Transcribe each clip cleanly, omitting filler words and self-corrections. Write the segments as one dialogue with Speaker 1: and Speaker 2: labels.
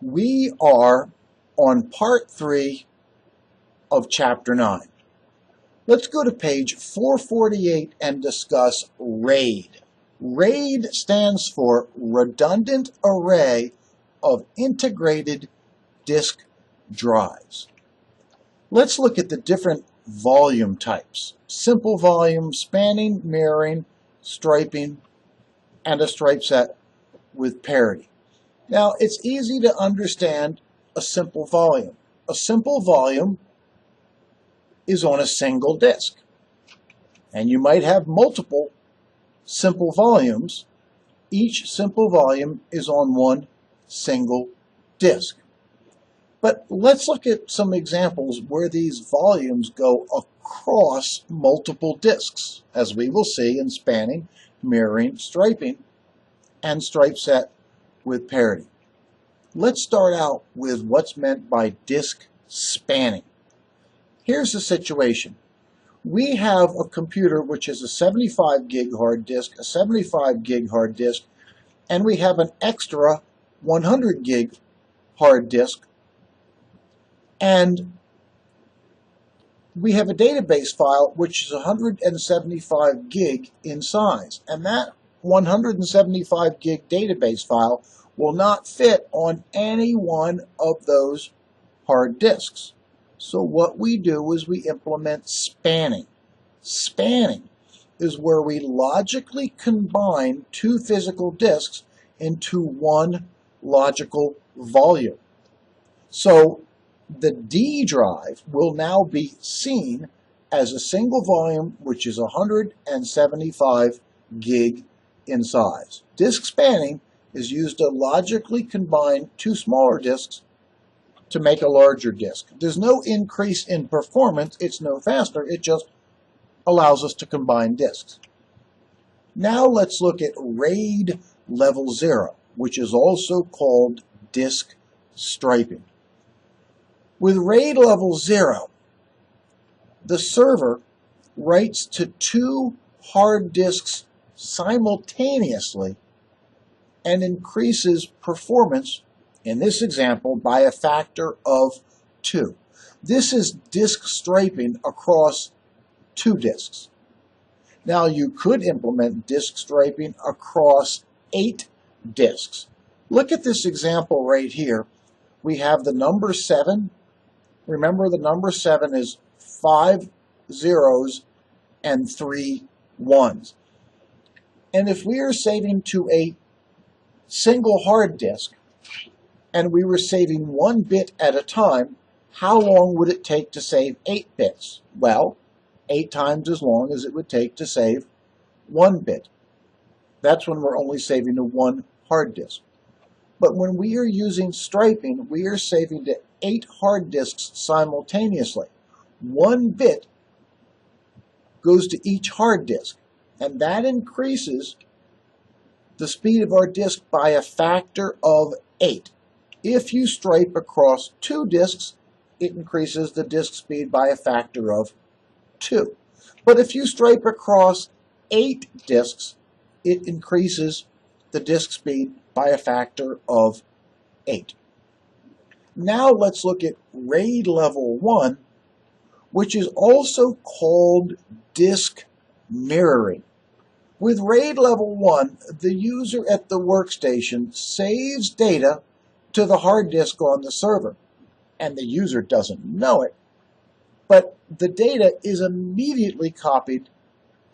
Speaker 1: We are on part 3 of chapter 9. Let's go to page 448 and discuss RAID. RAID stands for Redundant Array of Integrated Disk Drives. Let's look at the different volume types: simple volume, spanning, mirroring, striping, and a stripe set with parity. Now, it's easy to understand a simple volume. A simple volume is on a single disk, and you might have multiple simple volumes. Each simple volume is on one single disk. But let's look at some examples where these volumes go across multiple disks, as we will see in spanning, mirroring, striping, and stripe set with parity. Let's start out with what's meant by disk spanning. Here's the situation. We have a computer which is a 75 gig hard disk, a 75 gig hard disk, and we have an extra 100 gig hard disk, and we have a database file which is 175 gig in size, and that 175 gig database file will not fit on any one of those hard disks. So what we do is we implement spanning. Spanning is where we logically combine two physical disks into one logical volume. So the D drive will now be seen as a single volume which is 175 gig in size. Disk spanning is used to logically combine two smaller disks to make a larger disk. There's no increase in performance, it's no faster, it just allows us to combine disks. Now let's look at RAID level 0, which is also called disk striping. With RAID level 0, the server writes to two hard disks simultaneously and increases performance, in this example, by a factor of 2. This is disk striping across two disks. Now you could implement disk striping across 8 disks. Look at this example right here. We have the number 7. Remember, the number 7 is 5 zeros and 3 ones. And if we are saving to a single hard disk, and we were saving 1 bit at a time, how long would it take to save 8 bits? Well, 8 times as long as it would take to save 1 bit. That's when we're only saving to one hard disk. But when we are using striping, we are saving to 8 hard disks simultaneously. 1 bit goes to each hard disk, and that increases the speed of our disk by a factor of 8. If you stripe across 2 disks, it increases the disk speed by a factor of 2. But if you stripe across 8 disks, it increases the disk speed by a factor of 8. Now let's look at RAID level 1, which is also called disk mirroring. With RAID level 1, the user at the workstation saves data to the hard disk on the server, and the user doesn't know it, but the data is immediately copied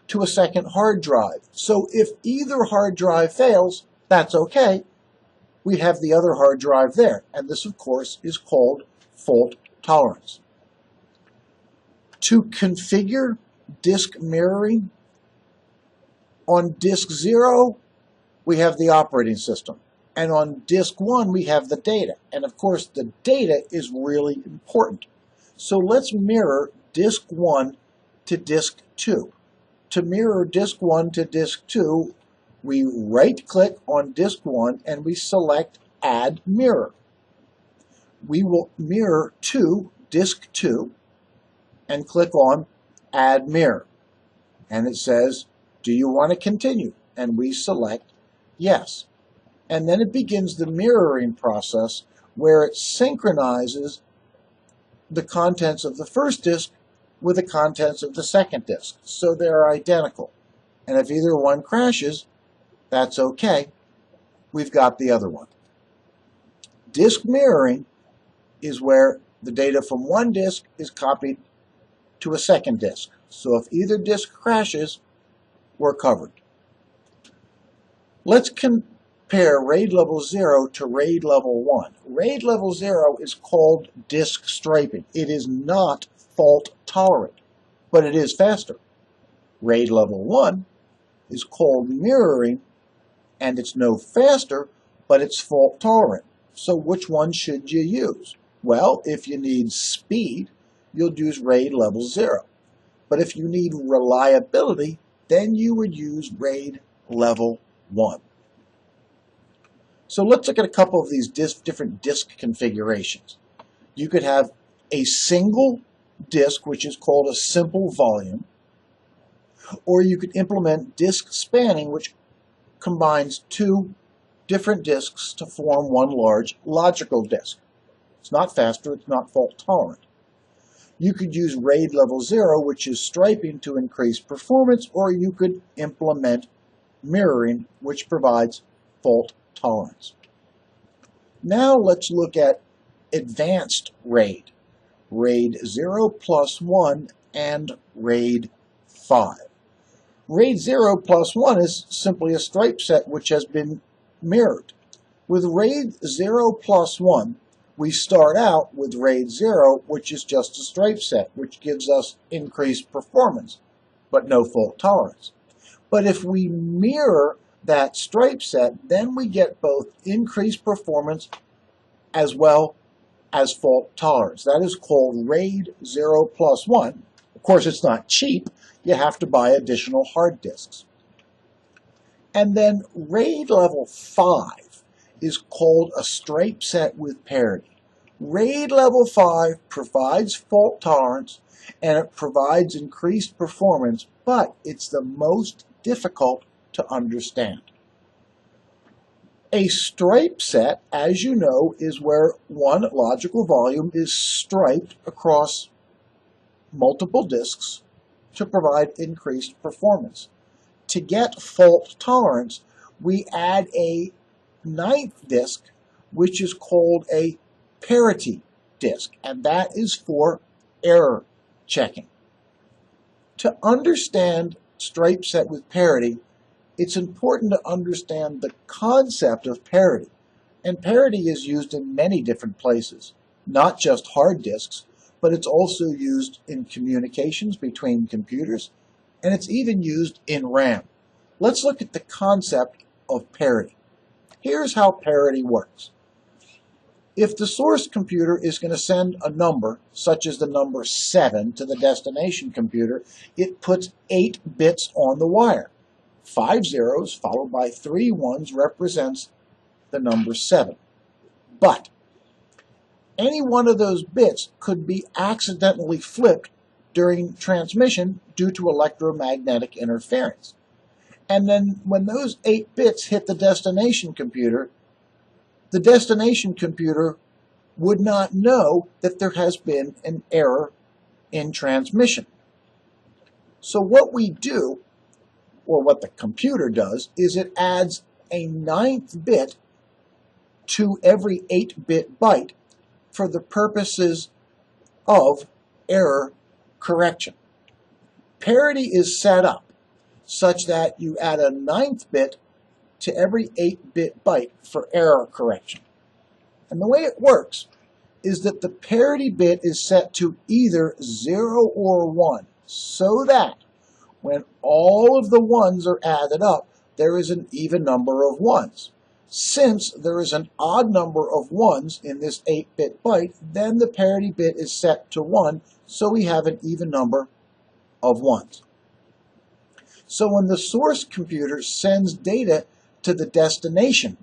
Speaker 1: to a second hard drive. So if either hard drive fails, that's okay. We have the other hard drive there, and this, of course, is called fault tolerance. To configure disk mirroring, on disk 0, we have the operating system. And on disk 1, we have the data. And of course, the data is really important. So let's mirror disk 1 to disk 2. To mirror disk 1 to disk 2, we right-click on disk 1 and we select Add Mirror. We will mirror to disk 2 and click on Add Mirror. And it says, do you want to continue? And we select yes. And then it begins the mirroring process where it synchronizes the contents of the first disk with the contents of the second disk. So they're identical. And if either one crashes, that's okay. We've got the other one. Disk mirroring is where the data from one disk is copied to a second disk. So if either disk crashes, we're covered. Let's compare RAID level 0 to RAID level 1. RAID level 0 is called disk striping. It is not fault tolerant, but it is faster. RAID level 1 is called mirroring, and it's no faster, but it's fault tolerant. So which one should you use? Well, if you need speed, you'll use RAID level 0. But if you need reliability, then you would use RAID level 1. So let's look at a couple of these different disk configurations. You could have a single disk, which is called a simple volume, or you could implement disk spanning, which combines two different disks to form one large logical disk. It's not faster, it's not fault tolerant. You could use RAID level 0, which is striping, to increase performance, or you could implement mirroring, which provides fault tolerance. Now let's look at advanced RAID. RAID 0 plus 1 and RAID 5. RAID 0 plus 1 is simply a stripe set which has been mirrored. With RAID 0 plus 1, we start out with RAID 0, which is just a stripe set, which gives us increased performance, but no fault tolerance. But if we mirror that stripe set, then we get both increased performance as well as fault tolerance. That is called RAID 0 plus 1. Of course, it's not cheap. You have to buy additional hard disks. And then RAID level 5 is called a stripe set with parity. RAID level 5 provides fault tolerance and it provides increased performance, but it's the most difficult to understand. A stripe set, as you know, is where one logical volume is striped across multiple disks to provide increased performance. To get fault tolerance, we add a ninth disk, which is called a parity disk, and that is for error checking. To understand stripe set with parity, it's important to understand the concept of parity. And parity is used in many different places, not just hard disks, but it's also used in communications between computers, and it's even used in RAM. Let's look at the concept of parity. Here's how parity works. If the source computer is going to send a number, such as the number 7, to the destination computer, it puts 8 bits on the wire. 5 zeros followed by 3 ones represents the number 7. But any one of those bits could be accidentally flipped during transmission due to electromagnetic interference. And then when those 8 bits hit the destination computer would not know that there has been an error in transmission. So what we do, or what the computer does, is it adds a 9th bit to every 8-bit byte for the purposes of error correction. Parity is set up such that you add a 9th bit to every 8-bit byte for error correction. And the way it works is that the parity bit is set to either 0 or 1, so that when all of the ones are added up, there is an even number of ones. Since there is an odd number of ones in this 8-bit byte, then the parity bit is set to 1, so we have an even number of ones. So when the source computer sends data to the destination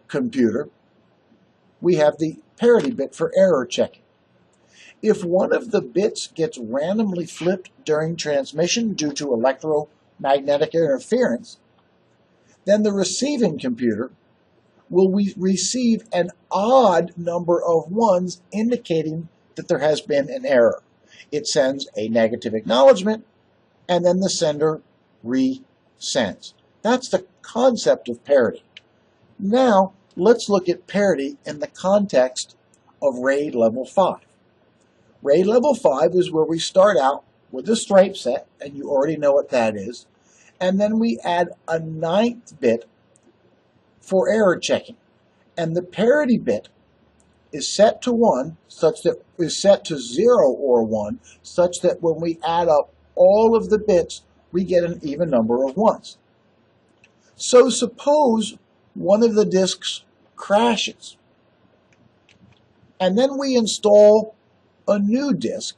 Speaker 1: computer, we have the parity bit for error checking. If one of the bits gets randomly flipped during transmission due to electromagnetic interference, then the receiving computer will we receive an odd number of ones, indicating that there has been an error. It sends a negative acknowledgement, and then the sender resends. That's the concept of parity. Now, let's look at parity in the context of RAID level 5. RAID level 5 is where we start out with a stripe set, and you already know what that is, and then we add a 9th bit for error checking. And the parity bit is set to 1, is set to 0 or 1, such that when we add up all of the bits, we get an even number of ones. So suppose one of the disks crashes, and then we install a new disk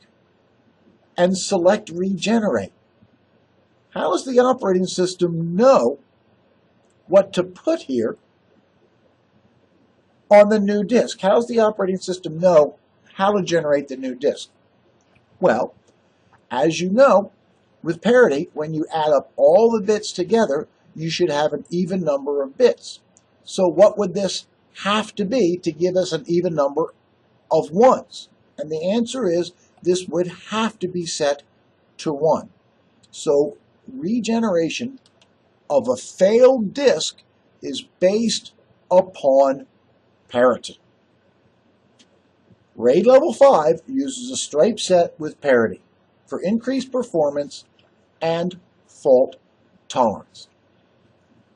Speaker 1: and select Regenerate. How does the operating system know what to put here on the new disk? How does the operating system know how to generate the new disk? Well, as you know, with parity, when you add up all the bits together, you should have an even number of bits. So what would this have to be to give us an even number of ones? And the answer is this would have to be set to 1. So regeneration of a failed disk is based upon parity. RAID level 5 uses a stripe set with parity for increased performance and fault tolerance.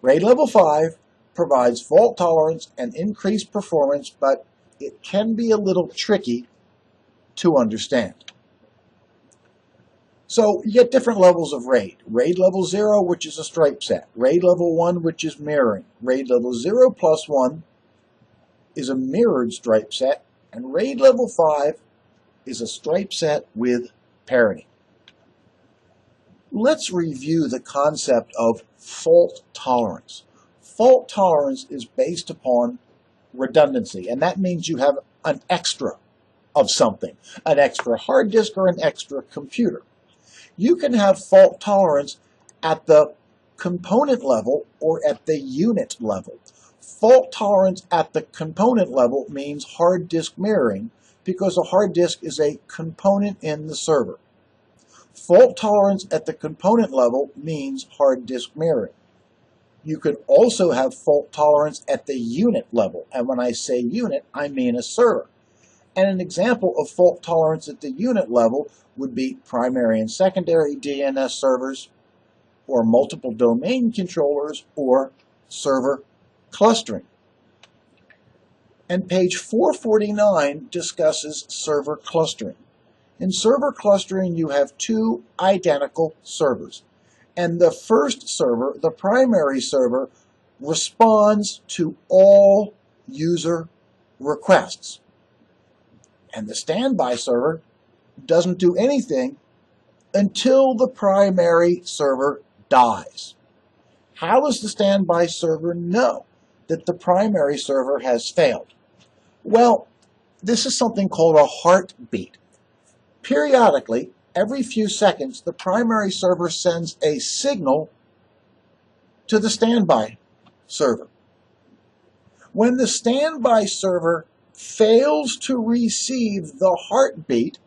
Speaker 1: RAID level 5 provides fault tolerance and increased performance, but it can be a little tricky to understand. So you get different levels of RAID. RAID level 0, which is a stripe set. RAID level 1, which is mirroring. RAID level 0 plus 1 is a mirrored stripe set. And RAID level 5 is a stripe set with parity. Let's review the concept of fault tolerance. Fault tolerance is based upon redundancy, and that means you have an extra of something, an extra hard disk or an extra computer. You can have fault tolerance at the component level or at the unit level. Fault tolerance at the component level means hard disk mirroring, because a hard disk is a component in the server. Fault tolerance at the component level means hard disk mirroring. You could also have fault tolerance at the unit level, and when I say unit, I mean a server. And an example of fault tolerance at the unit level would be primary and secondary DNS servers, or multiple domain controllers, or server clustering. And page 449 discusses server clustering. In server clustering, you have two identical servers. And the first server, the primary server, responds to all user requests. And the standby server doesn't do anything until the primary server dies. How does the standby server know that the primary server has failed? Well, this is something called a heartbeat. Periodically, every few seconds, the primary server sends a signal to the standby server. When the standby server fails to receive the heartbeat,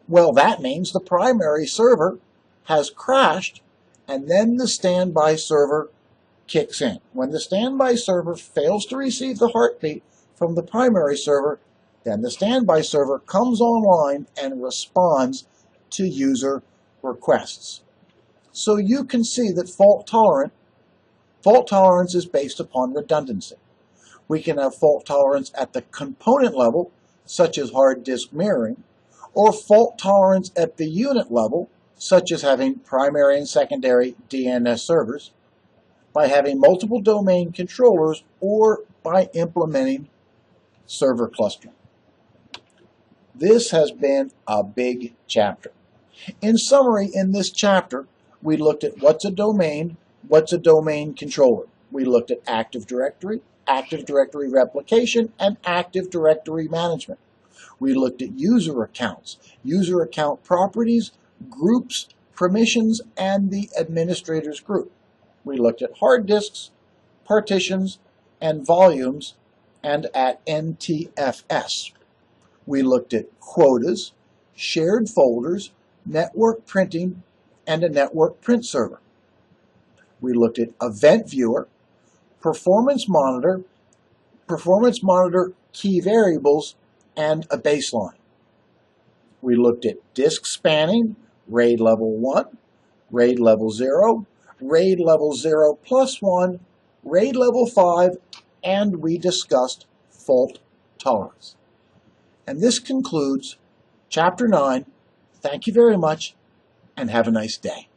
Speaker 1: well, that means the primary server has crashed, and then the standby server kicks in. When the standby server fails to receive the heartbeat from the primary server, then the standby server comes online and responds to user requests. So you can see that fault tolerance is based upon redundancy. We can have fault tolerance at the component level, such as hard disk mirroring, or fault tolerance at the unit level, such as having primary and secondary DNS servers, by having multiple domain controllers, or by implementing server clustering. This has been a big chapter. In summary, in this chapter, we looked at what's a domain controller. We looked at Active Directory replication, and Active Directory management. We looked at user accounts, user account properties, groups, permissions, and the administrator's group. We looked at hard disks, partitions, and volumes and at NTFS. We looked at quotas, shared folders, network printing, and a network print server. We looked at event viewer, performance monitor key variables, and a baseline. We looked at disk spanning, RAID level 1, RAID level 0, RAID level 0 plus 1, RAID level 5, and we discussed fault tolerance. And this concludes Chapter 9. Thank you very much, and have a nice day.